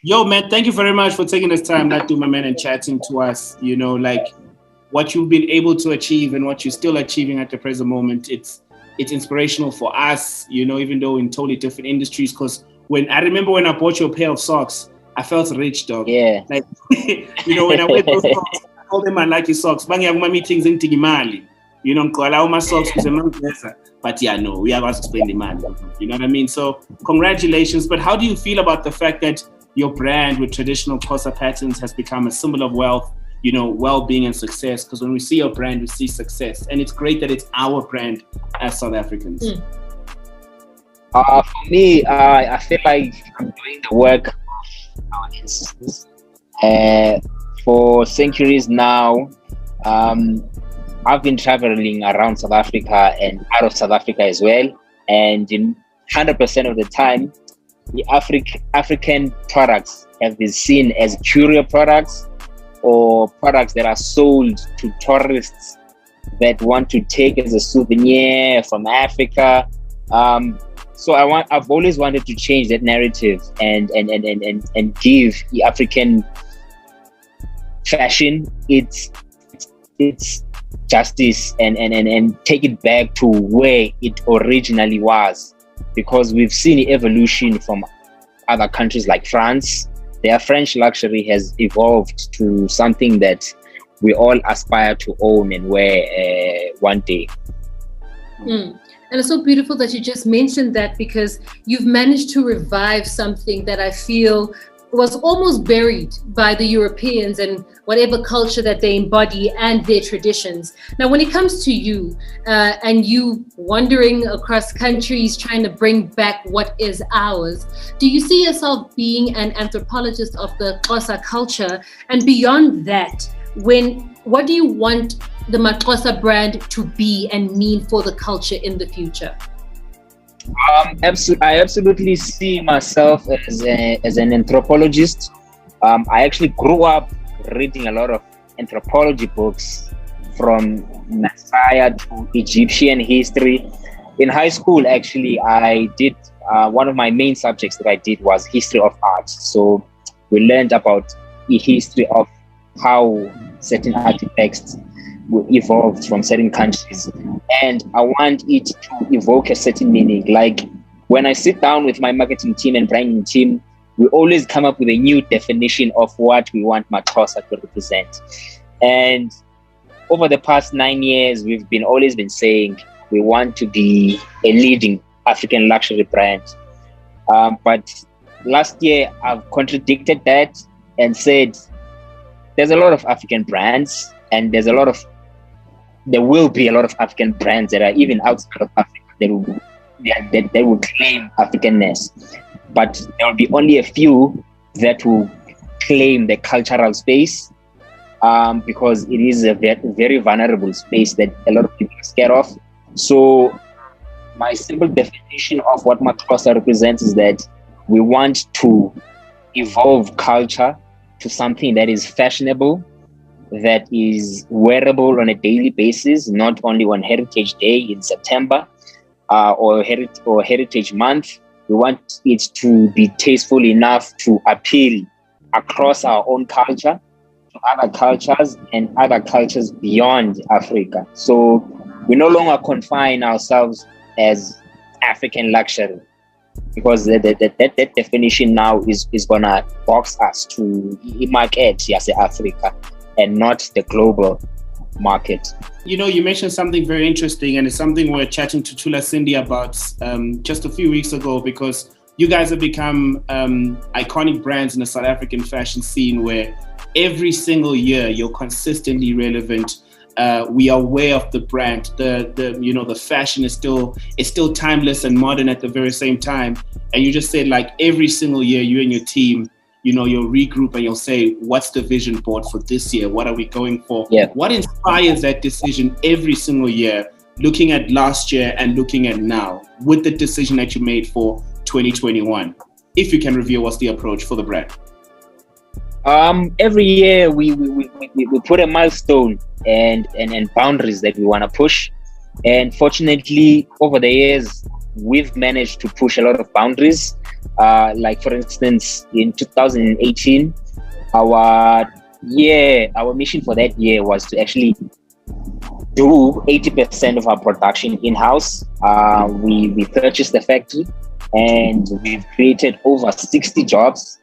Yo, man, thank you very much for taking this time, Laduma, man, and chatting to us. You know, like what you've been able to achieve and what you're still achieving at the present moment. It's inspirational for us, you know, even though in totally different industries. Because I remember when I bought you a pair of socks, I felt rich, dog. Yeah. Like, you know, when I wear those socks, I told them I like your socks. Bangi aguma meetings in Tigimali. You know, allow my socks because but yeah, no, we are about to spend the money. You know what I mean? So congratulations. But how do you feel about the fact that your brand with traditional Xhosa patterns has become a symbol of wealth, you know, well-being and success? Because when we see your brand, we see success. And it's great that it's our brand as South Africans. For me, I feel like I'm doing the work of our ancestors. For centuries now, I've been traveling around South Africa and out of South Africa as well. And in 100% of the time, the African products have been seen as courier products or products that are sold to tourists that want to take as a souvenir from Africa. So I've always wanted to change that narrative and give the African fashion its justice and take it back to where it originally was. Because we've seen evolution from other countries like France. Their French luxury has evolved to something that we all aspire to own and wear one day. And it's so beautiful that you just mentioned that, because you've managed to revive something that I feel was almost buried by the Europeans and whatever culture that they embody and their traditions. Now, when it comes to you and you wandering across countries trying to bring back what is ours, do you see yourself being an anthropologist of the Xhosa culture? And beyond that, what do you want the Xhosa brand to be and mean for the culture in the future? I absolutely see myself as an anthropologist. I actually grew up reading a lot of anthropology books, from Messiah to Egyptian history. In high school, actually, I did one of my main subjects that I did was history of art. So we learned about the history of how certain artifacts evolved from certain countries, and I want it to evoke a certain meaning. Like when I sit down with my marketing team and branding team, we always come up with a new definition of what we want Xhosa to represent. And over the past 9 years, we've always been saying we want to be a leading African luxury brand. But last year, I've contradicted that and said there's a lot of African brands, and there will be a lot of African brands that are even outside of Africa that will claim Africanness. But there will be only a few that will claim the cultural space, because it is a very vulnerable space that a lot of people are scared of. So my simple definition of what Xhosa represents is that we want to evolve culture to something that is fashionable, that is wearable on a daily basis, not only on Heritage Day in September or Heritage Month. We want it to be tasteful enough to appeal across our own culture to other cultures and other cultures beyond Africa. So we no longer confine ourselves as African luxury, because that definition now is gonna box us to market as Africa and not the global market. You know, you mentioned something very interesting, and it's something we're chatting to Tula Cindy about just a few weeks ago, because you guys have become iconic brands in the South African fashion scene, where every single year you're consistently relevant. We are aware of the brand. The fashion is still timeless and modern at the very same time. And you just said, like, every single year you and your team, you know, you'll regroup and you'll say, what's the vision board for this year? What are we going for? Yeah. What inspires that decision every single year, looking at last year and looking at now, with the decision that you made for 2021? If you can reveal what's the approach for the brand. Every year we put a milestone and boundaries that we want to push. And fortunately, over the years, we've managed to push a lot of boundaries. Like for instance, in 2018, our mission for that year was to actually do 80% of our production in-house. We purchased the factory, and we've created over 60 jobs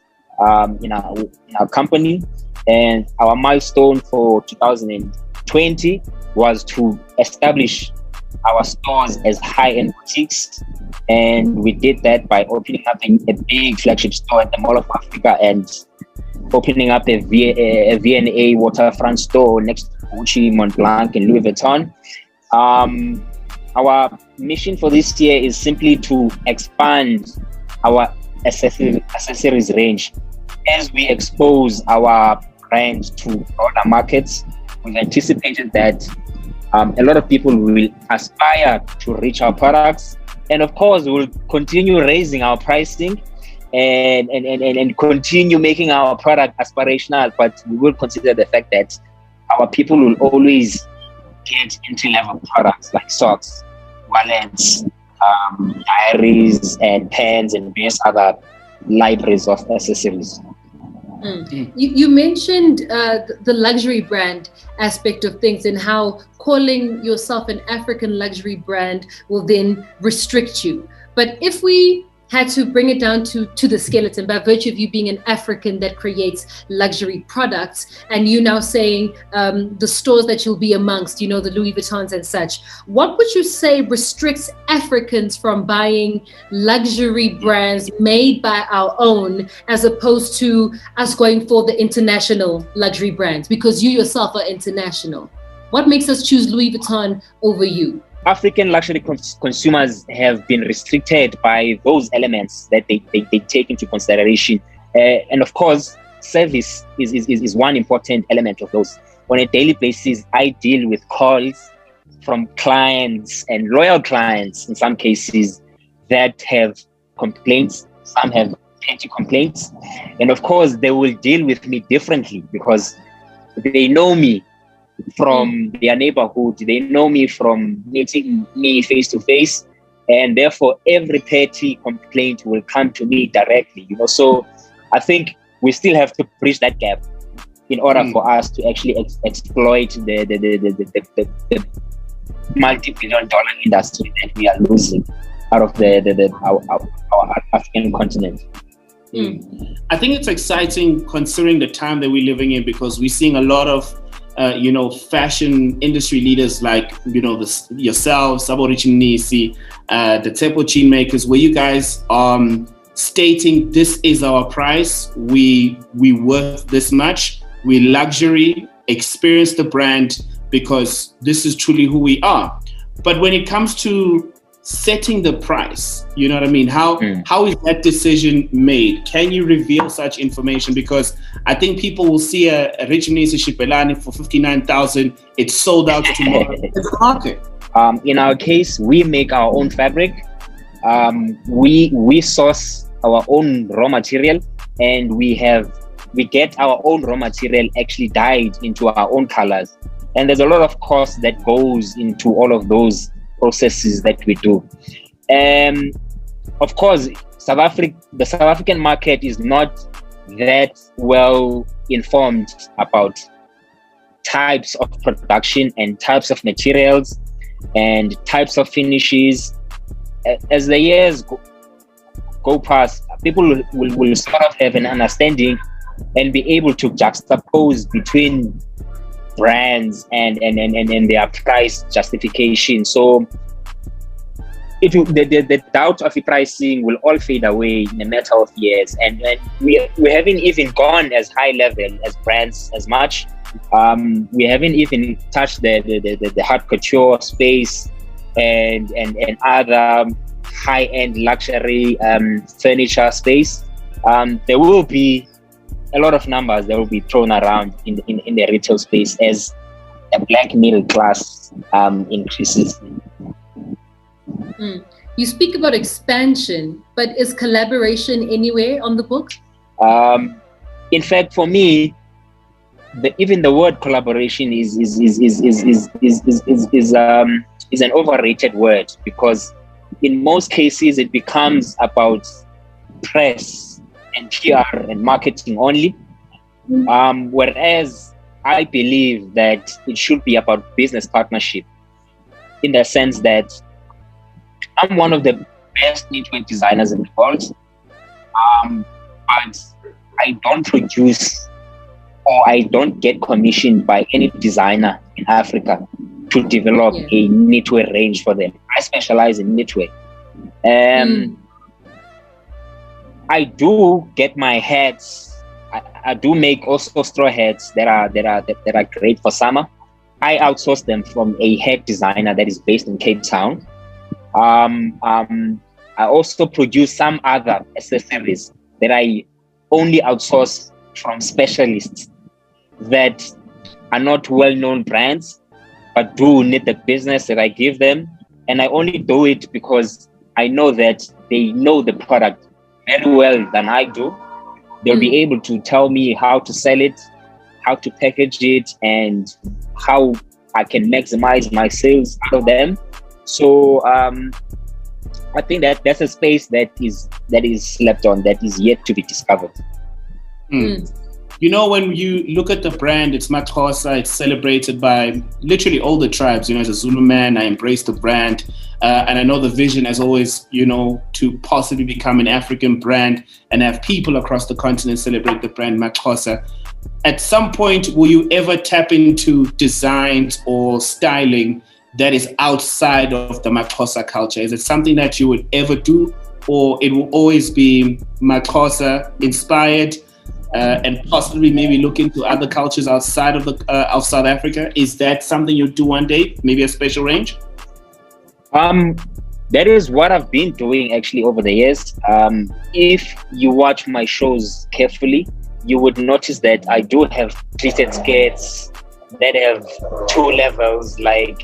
in our company. And our milestone for 2020 was to establish our stores as high-end boutiques, and we did that by opening up a big flagship store at the Mall of Africa and opening up a V&A waterfront store next to Gucci, Montblanc, and Louis Vuitton. Our mission for this year is simply to expand our accessories range as we expose our brand to broader markets. We've anticipated that a lot of people will aspire to reach our products, and of course we'll continue raising our pricing and continue making our product aspirational, but we will consider the fact that our people will always get entry-level products like socks, wallets, diaries, and pens, and various other libraries of accessories. You mentioned the luxury brand aspect of things, and how calling yourself an African luxury brand will then restrict you. But if we had to bring it down to the skeleton, by virtue of you being an African that creates luxury products, and you now saying the stores that you'll be amongst, the Louis Vuittons and such, what would you say restricts Africans from buying luxury brands made by our own, as opposed to us going for the international luxury brands? Because you yourself are international. What makes us choose Louis Vuitton over you? African luxury consumers have been restricted by those elements that they take into consideration. And of course, service is one important element of those. On a daily basis, I deal with calls from clients and loyal clients, in some cases, that have complaints. Some have petty complaints. And of course, they will deal with me differently because they know me from their neighborhood, they know me from meeting me face to face, and therefore every petty complaint will come to me directly. So I think we still have to bridge that gap in order for us to actually exploit the multi-billion-dollar industry that we are losing out of our African continent. I think it's exciting considering the time that we're living in, because we're seeing a lot of fashion industry leaders like, yourselves, Sabby, the Tepo chain makers, where you guys stating this is our price, we worth this much, we luxury, experience the brand because this is truly who we are. But when it comes to setting the price, you know what I mean? How is that decision made? Can you reveal such information? Because I think people will see a Reginese Shipelani for 59,000. It's sold out tomorrow. It's the market. In our case, we make our own fabric. We source our own raw material, and we get our own raw material actually dyed into our own colors. And there's a lot of cost that goes into all of those processes that we do. Of course, the South African market is not that well informed about types of production and types of materials and types of finishes. As the years go past, people will sort of have an understanding and be able to juxtapose between brands and their price justification. So the doubt of the pricing will all fade away in a matter of years, and we haven't even gone as high level as brands as much. We haven't even touched the haute couture space and other high-end luxury furniture space. There will be a lot of numbers that will be thrown around in the retail space as the black middle class increases. You speak about expansion, but is collaboration anywhere on the book? In fact, for me, even the word collaboration is an overrated word, because in most cases, it becomes about press and PR and marketing only. Whereas I believe that it should be about business partnership, in the sense that I'm one of the best knitwear designers in the world, but I don't produce or I don't get commissioned by any designer in Africa to develop a knitwear range for them. I specialize in knitwear. I do get my hats. I do make also straw hats that are great for summer. I outsource them from a head designer that is based in Cape Town. I also produce some other accessories that I only outsource from specialists that are not well-known brands, but do knit the business that I give them. And I only do it because I know that they know the product very well than I do. They'll be able to tell me how to sell it, how to package it, and how I can maximize my sales out of them. So I think that that's a space that is slept on, that is yet to be discovered. You know, when you look at the brand, it's Maxhosa, it's celebrated by literally all the tribes. You know, as a Zulu man, I embrace the brand. And I know the vision has always, you know, to possibly become an African brand and have people across the continent celebrate the brand Maxhosa. At some point, will you ever tap into designs or styling that is outside of the Maxhosa culture? Is it something that you would ever do, or it will always be Maxhosa inspired? And possibly maybe look into other cultures outside of South Africa? Is that something you'll do one day? Maybe a special range? That is what I've been doing actually over the years. If you watch my shows carefully, you would notice that I do have pleated skirts that have 2 levels, like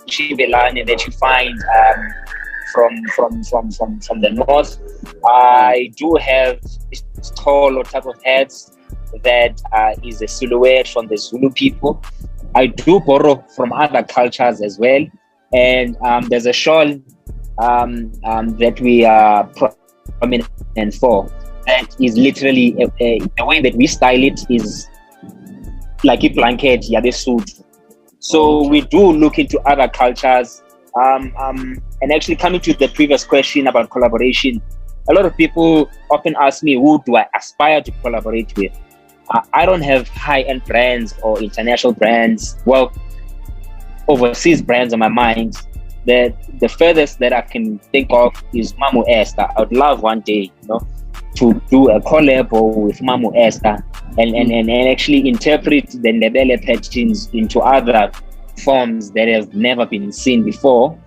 Chibelane that you find from the north. I do have tall or type of hats that is a silhouette from the Zulu people. I do borrow from other cultures as well, and there's a shawl that we are prominent for, that is literally the way that we style it is like a blanket, the suit. So we do look into other cultures. And actually, coming to the previous question about collaboration, a lot of people often ask me, who do I aspire to collaborate with? I don't have high-end brands or international brands, well, overseas brands on my mind. The furthest that I can think of is Mamu Esther. I would love one day, to do a collab with Mamu Esther and actually interpret the Ndebele patterns into other forms that have never been seen before,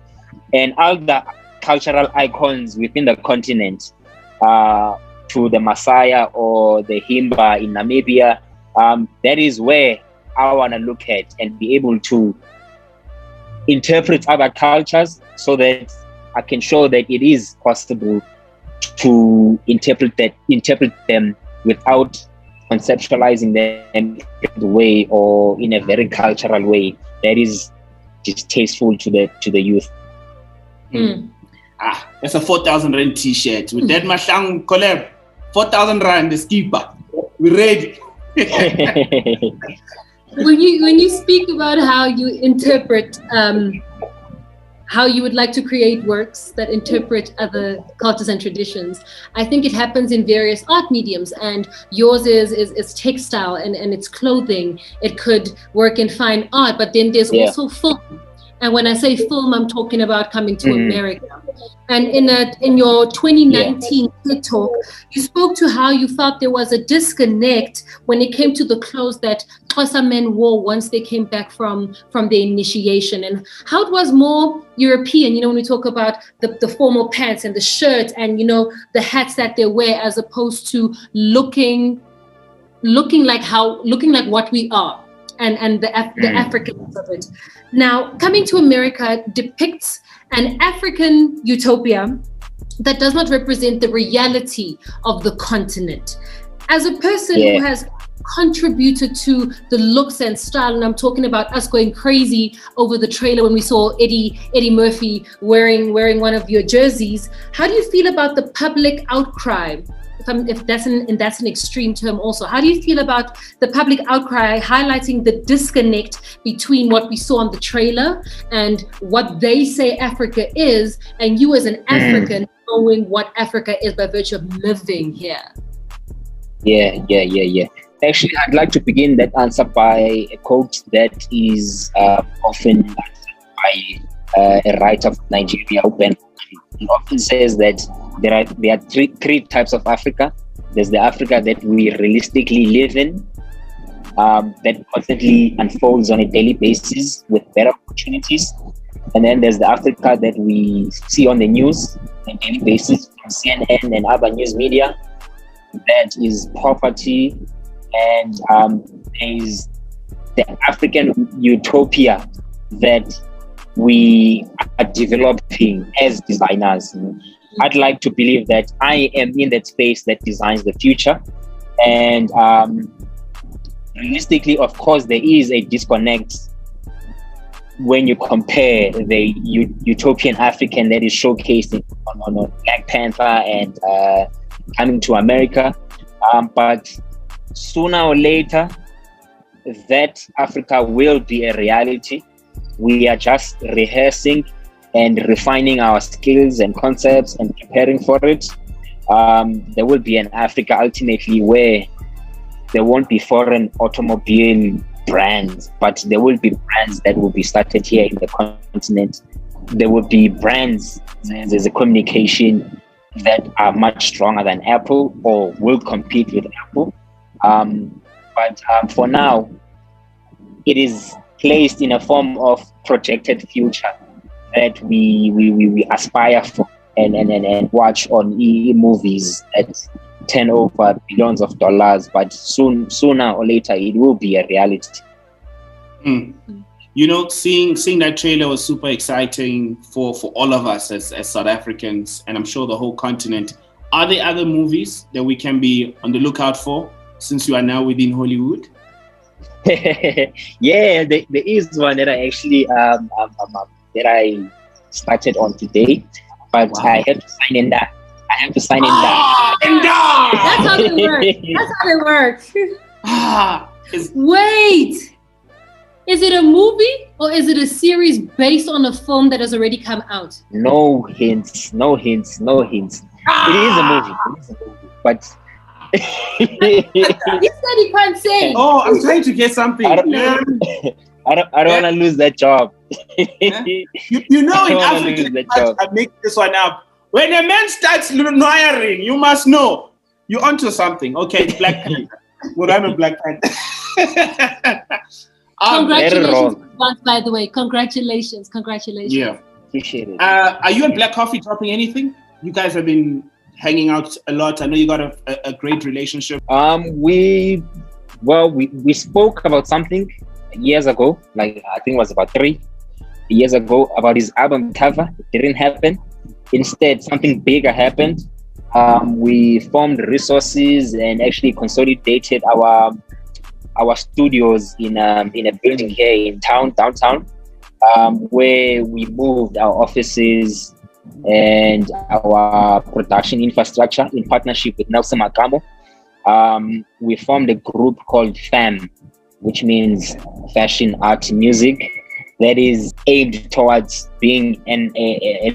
and other cultural icons within the continent, to the Messiah or the Himba in Namibia. That is where I want to look at and be able to interpret other cultures so that I can show that it is possible to interpret them without conceptualizing them in the way or in a very cultural way that is distasteful to the youth. That's a 4,000 rand t-shirt with that Mashang collab. 4,000 rand, the skipper. We're ready. When you speak about how you interpret, how you would like to create works that interpret other cultures and traditions, I think it happens in various art mediums, and yours is textile and it's clothing. It could work in fine art, but then there's also film. And when I say film, I'm talking about coming to America. And in your 2019 TED Talk, you spoke to how you felt there was a disconnect when it came to the clothes that Xhosa men wore once they came back from their initiation, and how it was more European, when we talk about the formal pants and the shirt and, the hats that they wear, as opposed to looking like what we are. And the Africans of it. Now, coming to America depicts an African utopia that does not represent the reality of the continent. As a person who has contributed to the looks and style? And I'm talking about us going crazy over the trailer when we saw Eddie Murphy wearing one of your jerseys. How do you feel about the public outcry? If that's an extreme term also. How do you feel about the public outcry highlighting the disconnect between what we saw on the trailer and what they say Africa is, and you as an African knowing what Africa is by virtue of living here? Yeah. Actually, I'd like to begin that answer by a quote that is often answered by a writer from Nigeria, Open. He often says that there are three types of Africa. There's the Africa that we realistically live in, that constantly unfolds on a daily basis with better opportunities. And then there's the Africa that we see on the news on a daily basis from CNN and other news media. That is poverty. And there's the African utopia that we are developing as designers. I'd like to believe that I am in that space that designs the future. And realistically, of course, there is a disconnect when you compare the utopian African that is showcased on Black Panther and Coming to America. But sooner or later, that Africa will be a reality. We are just rehearsing and refining our skills and concepts and preparing for it. There will be an Africa ultimately where there won't be foreign automobile brands, but there will be brands that will be started here in the continent. There will be brands, there's a communication that are much stronger than Apple or will compete with Apple. But for now, it is placed in a form of projected future that we aspire for and watch on movies that turn over billions of dollars, but sooner or later it will be a reality. You know, seeing that trailer was super exciting for all of us as South Africans, and I'm sure the whole continent. Are there other movies that we can be on the lookout for since you are now within Hollywood? Yeah, there is one that I actually that I started on today, but wow. I have to sign in that. That's how it works. Wait, is it a movie or is it a series based on a film that has already come out? No hints. It is a movie, but he said he can't say. Oh, I'm trying to get something. I don't want to lose that job. You know, in Africa, I make this one up. When a man starts noiring, you must know you're onto something. Okay, it's Black Panther. Well, I'm a Black Panther. Congratulations, by the way. Congratulations. Yeah. Appreciate it. Are you and Black Coffee dropping anything? You guys have been hanging out a lot. I know you got a great relationship. We spoke about something years ago, like I think it was about 3 years ago, about his album cover. It didn't happen. Instead, something bigger happened. We formed resources and actually consolidated our studios in a building here in downtown, where we moved our offices and our production infrastructure in partnership with Nelson Makamo. We formed a group called FAM, which means Fashion, Art, Music, that is aimed towards being an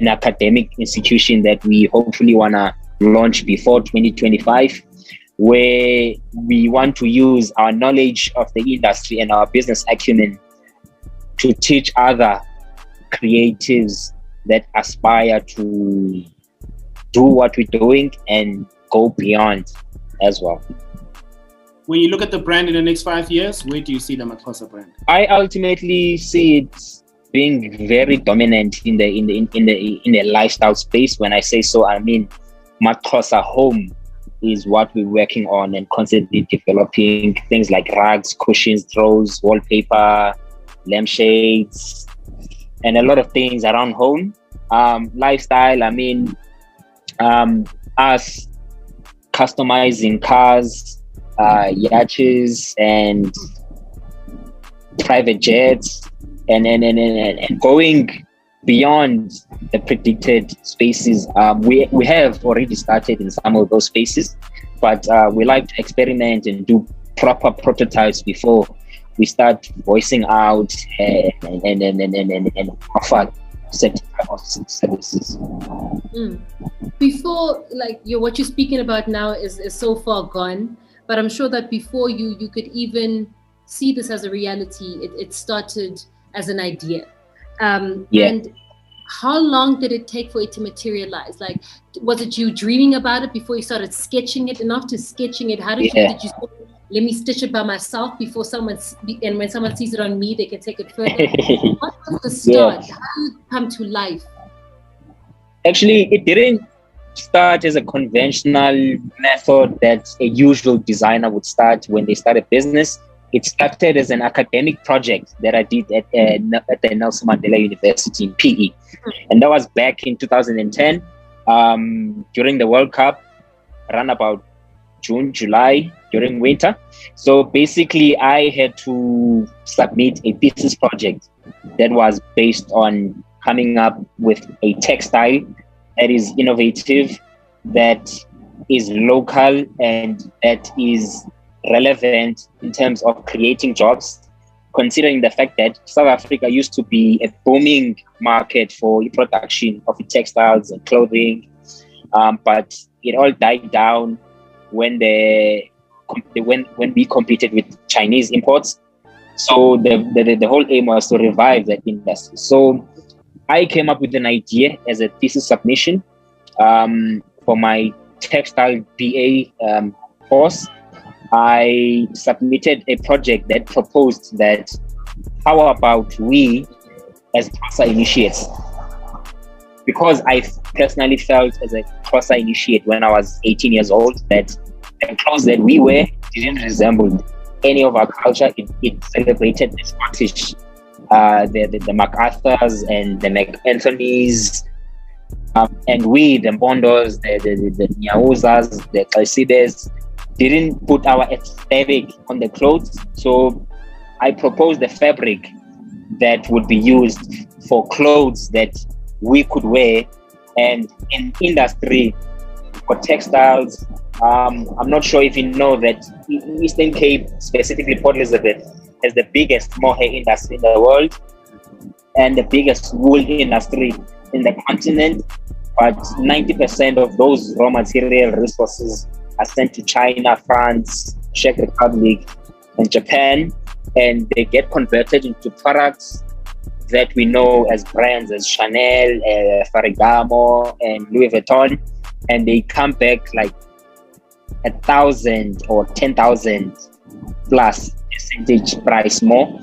academic institution that we hopefully want to launch before 2025, where we want to use our knowledge of the industry and our business acumen to teach other creatives that aspire to do what we're doing and go beyond as well. When you look at the brand in the next 5 years, where do you see the Maxhosa brand? I ultimately see it being very dominant in the lifestyle space. When I say so, I mean Maxhosa home is what we're working on and constantly developing things like rugs, cushions, throws, wallpaper, lampshades, and a lot of things around home. Lifestyle, I mean, us customizing cars, yachts and private jets, and going beyond the predicted spaces. We have already started in some of those spaces, but we like to experiment and do proper prototypes before we start voicing out and offer certain type of services. Before, like what you're speaking about now is so far gone, but I'm sure that before you could even see this as a reality, it started as an idea. And how long did it take for it to materialize? Like, was it you dreaming about it before you started sketching it? And after sketching it, how did you say, let me stitch it by myself before and when someone sees it on me, they can take it further? What was the start? How did it come to life? Actually, it didn't start as a conventional method that a usual designer would start when they start a business. It started as an academic project that I did at the Nelson Mandela University in PE. And that was back in 2010 during the World Cup, around about June, July, during winter. So basically, I had to submit a thesis project that was based on coming up with a textile that is innovative, that is local, and that is relevant in terms of creating jobs, considering the fact that South Africa used to be a booming market for the production of textiles and clothing, but it all died down when we competed with Chinese imports. So the whole aim was to revive that industry. So I came up with an idea as a thesis submission for my textile BA course. I submitted a project that proposed that how about we as Xhosa initiates, because I personally felt as a Xhosa initiate when I was 18 years old that the clothes that we wear didn't resemble any of our culture. It celebrated the Scottish, the MacArthurs and the McAnthonys, and we, the Bondos, the Nyauzas, the Kalsides, didn't put our aesthetic on the clothes. So I proposed the fabric that would be used for clothes that we could wear. And in industry for textiles, I'm not sure if you know that Eastern Cape, specifically Port Elizabeth, has the biggest mohair industry in the world and the biggest wool industry in the continent. But 90% of those raw material resources are sent to China, France, Czech Republic, and Japan, and they get converted into products that we know as brands as Chanel, Ferragamo, and Louis Vuitton, and they come back like 1,000 or 10,000 plus percentage price more.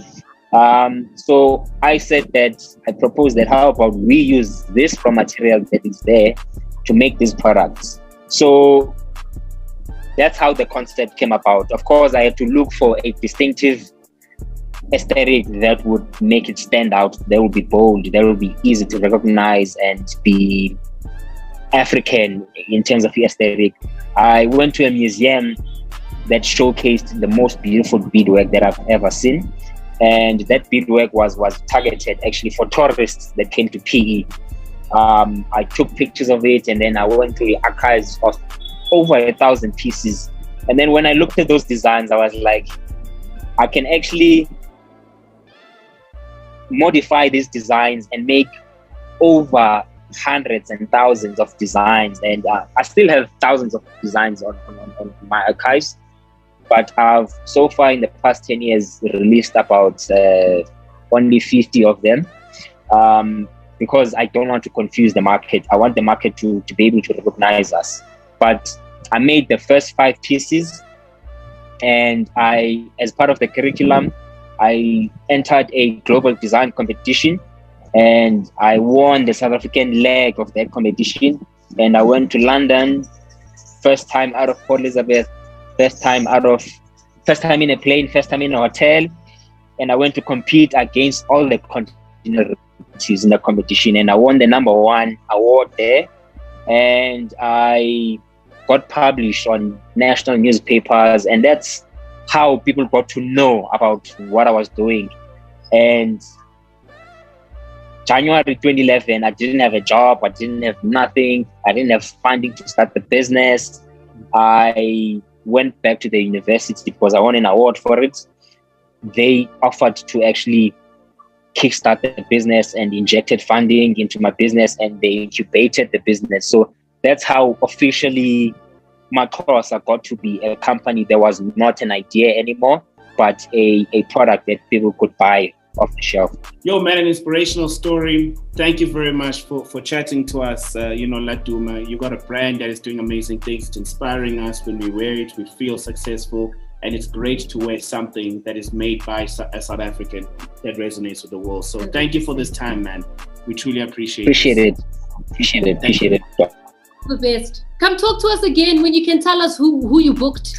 So I said that I proposed that how about we use this raw material that is there to make these products. So that's how the concept came about. Of course, I had to look for a distinctive aesthetic that would make it stand out, that would be bold, that would be easy to recognize and be African in terms of the aesthetic. I went to a museum that showcased the most beautiful beadwork that I've ever seen. And that beadwork was targeted actually for tourists that came to PE. I took pictures of it, and then I went to the archives of over 1,000 pieces. And then when I looked at those designs, I was like, I can actually modify these designs and make over hundreds and thousands of designs. And I still have thousands of designs on my archives. But I've so far in the past 10 years released about only 50 of them because I don't want to confuse the market. I want the market to be able to recognize us. But I made the first 5 pieces, and as part of the curriculum, I entered a global design competition, and I won the South African leg of that competition. And I went to London, first time out of Port Elizabeth, first time in a plane, first time in a hotel, and I went to compete against all the continental countries in the competition, and I won the #1 award there. And I got published on national newspapers, and that's how people got to know about what I was doing. And January 2011, I didn't have a job, I didn't have nothing, I didn't have funding to start the business. I went back to the university because I won an award for it. They offered to actually kickstart the business and injected funding into my business, and they incubated the business. So that's how officially Makrosa got to be a company that was not an idea anymore, but a product that people could buy off the shelf. Yo, man, an inspirational story. Thank you very much for chatting to us. Laduma, you got a brand that is doing amazing things. It's inspiring us. When we wear it, we feel successful. And it's great to wear something that is made by a South African that resonates with the world. So thank you for this time, man. We truly appreciate it. Appreciate it. The best. Come talk to us again when you can tell us who you booked.